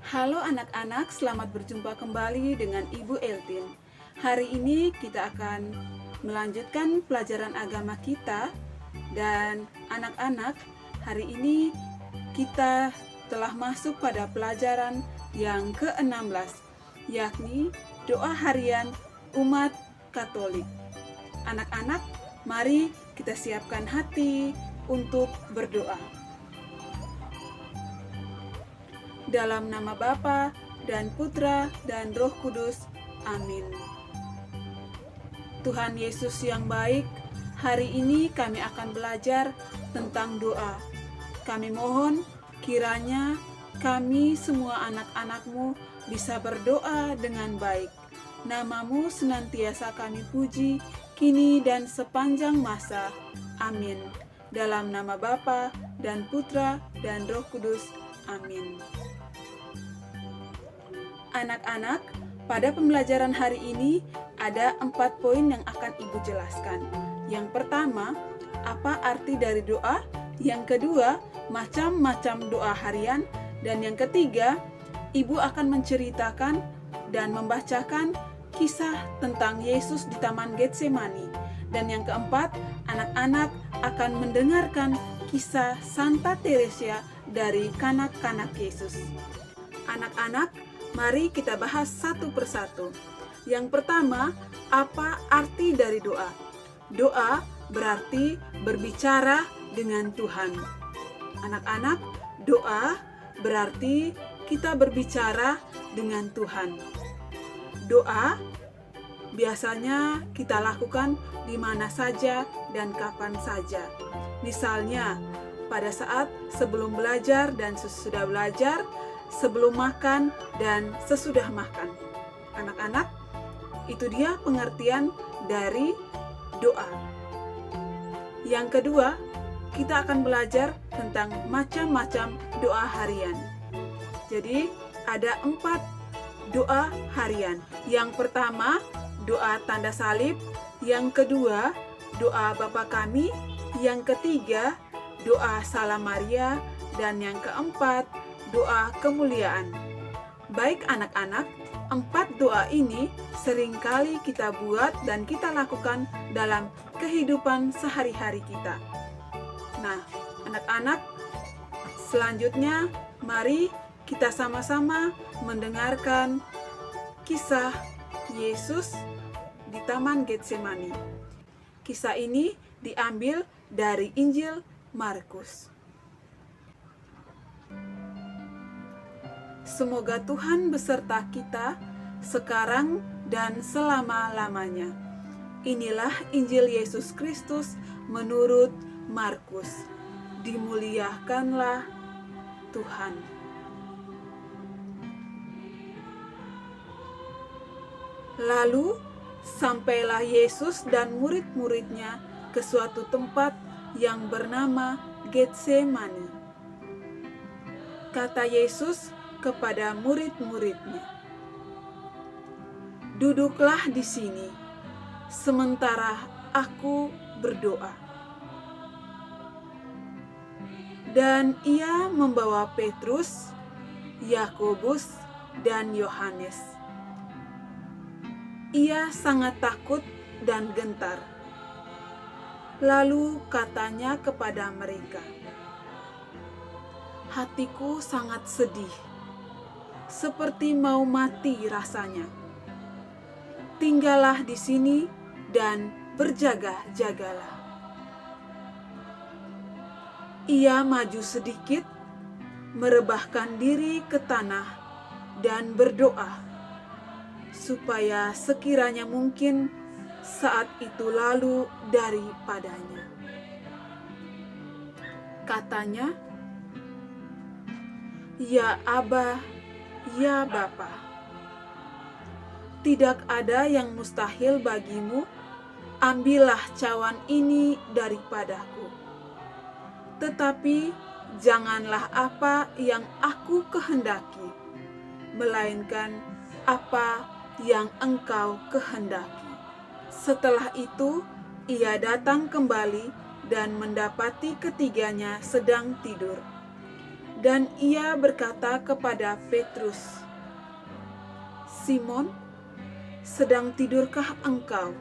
Halo anak-anak, selamat berjumpa kembali dengan Ibu Eltin. Hari ini kita akan melanjutkan pelajaran agama kita. Dan anak-anak, hari ini kita telah masuk pada pelajaran yang ke-16, yakni doa harian umat Katolik. Anak-anak, mari kita siapkan hati untuk berdoa. Dalam nama Bapa dan Putra dan Roh Kudus. Amin. Tuhan Yesus yang baik, hari ini kami akan belajar tentang doa. Kami mohon kiranya kami semua anak-anak-Mu bisa berdoa dengan baik. Nama-Mu senantiasa kami puji, kini dan sepanjang masa. Amin. Dalam nama Bapa dan Putra dan Roh Kudus. Amin. Anak-anak, pada pembelajaran hari ini ada 4 poin yang akan Ibu jelaskan. Yang pertama, apa arti dari doa? Yang kedua, macam-macam doa harian. Dan yang ketiga, Ibu akan menceritakan dan membacakan kisah tentang Yesus di Taman Getsemani. Dan yang keempat, anak-anak akan mendengarkan kisah Santa Teresia dari kanak-kanak Yesus. Anak-anak, mari kita bahas satu persatu. Yang pertama, apa arti dari doa? Doa berarti berbicara dengan Tuhan. Anak-anak, doa berarti kita berbicara dengan Tuhan. Doa biasanya kita lakukan di mana saja dan kapan saja. Misalnya, pada saat sebelum belajar dan sesudah belajar, sebelum makan dan sesudah makan. Anak-anak, itu dia pengertian dari doa. Yang kedua, kita akan belajar tentang macam-macam doa harian. Jadi, ada 4 doa harian. Yang pertama, doa tanda salib. Yang kedua, doa Bapa Kami. Yang ketiga, doa Salam Maria. Dan yang keempat, doa kemuliaan. Baik anak-anak, 4 doa ini seringkali kita buat dan kita lakukan dalam kehidupan sehari-hari kita. Nah, anak-anak, selanjutnya mari kita sama-sama mendengarkan kisah Yesus di Taman Getsemani. Kisah ini diambil dari Injil Markus. Semoga Tuhan beserta kita sekarang dan selama-lamanya. Inilah Injil Yesus Kristus menurut Markus. Dimuliakanlah Tuhan. Lalu sampailah Yesus dan murid-muridnya ke suatu tempat yang bernama Getsemani. Kata Yesus kepada murid-muridnya, "Duduklah di sini, sementara aku berdoa." Dan ia membawa Petrus, Yakobus, dan Yohanes. Ia sangat takut dan gentar. Lalu katanya kepada mereka, "Hatiku sangat sedih, seperti mau mati rasanya. Tinggallah di sini dan berjaga-jagalah." Ia maju sedikit, merebahkan diri ke tanah dan berdoa, supaya sekiranya mungkin saat itu lalu daripadanya. Katanya, "Ya Aba, ya Bapa, tidak ada yang mustahil bagimu, ambillah cawan ini daripadaku. Tetapi janganlah apa yang aku kehendaki, melainkan apa yang Engkau kehendaki." Setelah itu, ia datang kembali dan mendapati ketiganya sedang tidur. dan ia berkata kepada Petrus, "Simon, sedang tidurkah engkau?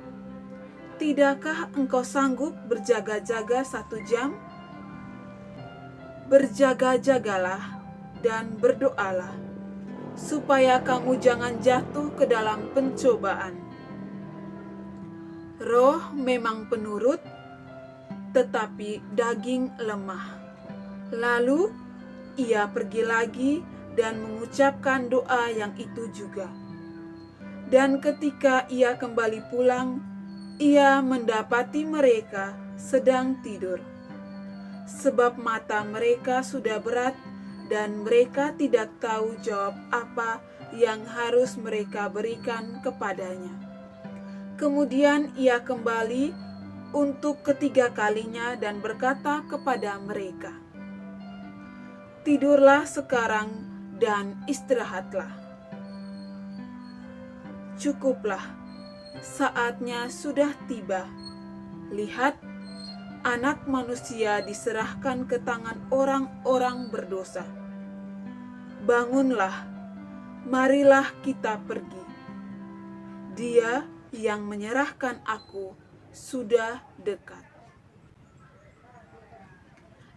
Tidakkah engkau sanggup berjaga-jaga 1 jam? Berjaga-jagalah dan berdoalah, supaya kamu jangan jatuh ke dalam pencobaan. Roh memang penurut, tetapi daging lemah." Lalu ia pergi lagi dan mengucapkan doa yang itu juga. Dan ketika ia kembali pulang, ia mendapati mereka sedang tidur, sebab mata mereka sudah berat dan mereka tidak tahu jawab apa yang harus mereka berikan kepadanya. Kemudian ia kembali untuk ketiga kalinya dan berkata kepada mereka, "Tidurlah sekarang dan istirahatlah. Cukuplah, saatnya sudah tiba. Lihat, Anak Manusia diserahkan ke tangan orang-orang berdosa. Bangunlah, marilah kita pergi. Dia yang menyerahkan aku sudah dekat."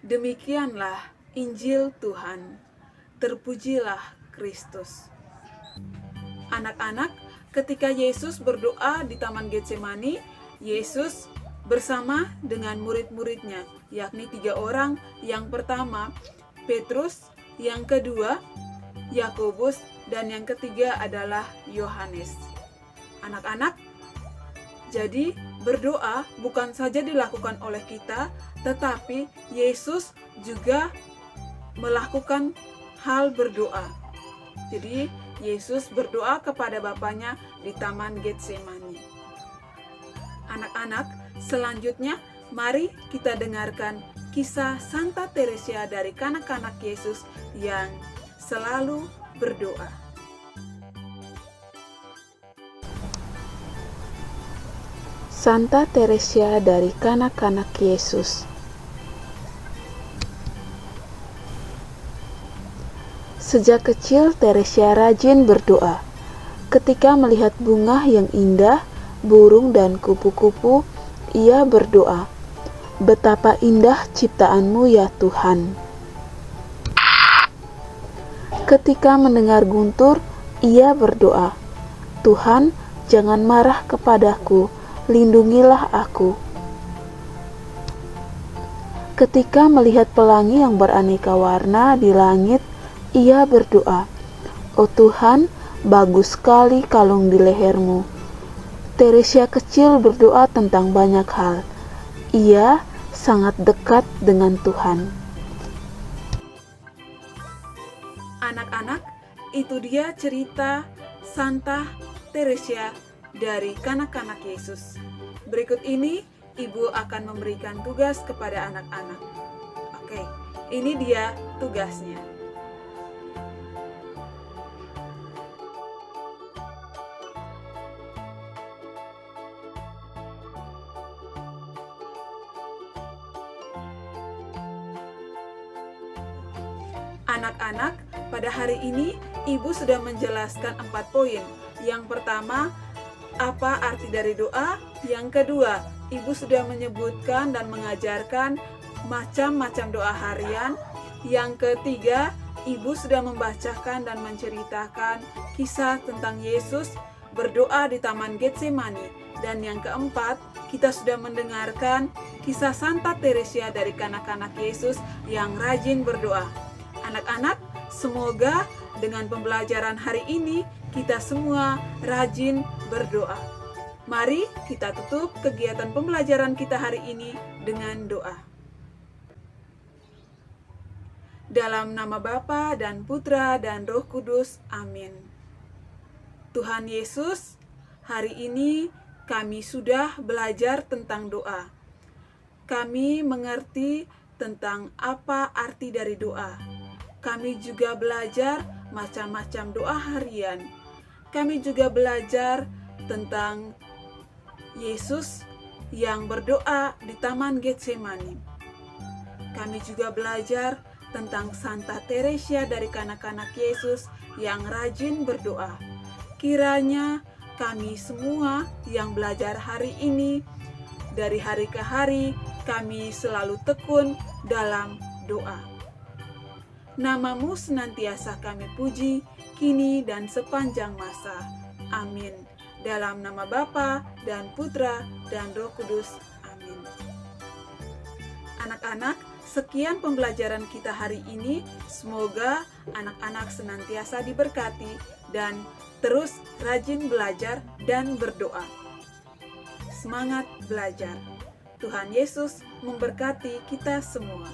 Demikianlah Injil Tuhan. Terpujilah Kristus. Anak-anak, ketika Yesus berdoa di Taman Getsemani, Yesus bersama dengan murid-muridnya, yakni 3 orang. Yang pertama, Petrus, yang kedua, Yakobus, dan yang ketiga adalah Yohanes. Anak-anak, jadi berdoa bukan saja dilakukan oleh kita, tetapi Yesus juga melakukan hal berdoa. Jadi Yesus berdoa kepada Bapanya di Taman Getsemani. Anak-anak, selanjutnya mari kita dengarkan kisah Santa Teresia dari kanak-kanak Yesus yang selalu berdoa. Santa Teresia dari kanak-kanak Yesus. Sejak kecil Teresia rajin berdoa. Ketika melihat bunga yang indah, burung dan kupu-kupu, ia berdoa, "Betapa indah ciptaanmu ya Tuhan." Ketika mendengar guntur, ia berdoa, "Tuhan, jangan marah kepadaku, lindungilah aku." Ketika melihat pelangi yang beraneka warna di langit, ia berdoa, "Oh Tuhan, bagus sekali kalung di lehermu." Teresia kecil berdoa tentang banyak hal. Ia sangat dekat dengan Tuhan. Anak-anak, itu dia cerita Santa Teresia dari kanak-kanak Yesus. Berikut ini Ibu akan memberikan tugas kepada anak-anak. Oke, ini dia tugasnya. Anak-anak, pada hari ini Ibu sudah menjelaskan 4 poin. Yang pertama, apa arti dari doa? Yang kedua, Ibu sudah menyebutkan dan mengajarkan macam-macam doa harian. Yang ketiga, Ibu sudah membacakan dan menceritakan kisah tentang Yesus berdoa di Taman Getsemani. Dan yang keempat, kita sudah mendengarkan kisah Santa Teresia dari kanak-kanak Yesus yang rajin berdoa. Anak-anak, semoga dengan pembelajaran hari ini kita semua rajin berdoa. Mari kita tutup kegiatan pembelajaran kita hari ini dengan doa. Dalam nama Bapa dan Putra dan Roh Kudus, amin. Tuhan Yesus, hari ini kami sudah belajar tentang doa. Kami mengerti tentang apa arti dari doa. Kami juga belajar macam-macam doa harian. Kami juga belajar tentang Yesus yang berdoa di Taman Getsemani. Kami juga belajar tentang Santa Teresia dari kanak-kanak Yesus yang rajin berdoa. Kiranya kami semua yang belajar hari ini, dari hari ke hari, kami selalu tekun dalam doa. Namamu senantiasa kami puji, kini dan sepanjang masa. Amin. Dalam nama Bapa dan Putra dan Roh Kudus. Amin. Anak-anak, sekian pembelajaran kita hari ini. Semoga anak-anak senantiasa diberkati dan terus rajin belajar dan berdoa. Semangat belajar. Tuhan Yesus memberkati kita semua.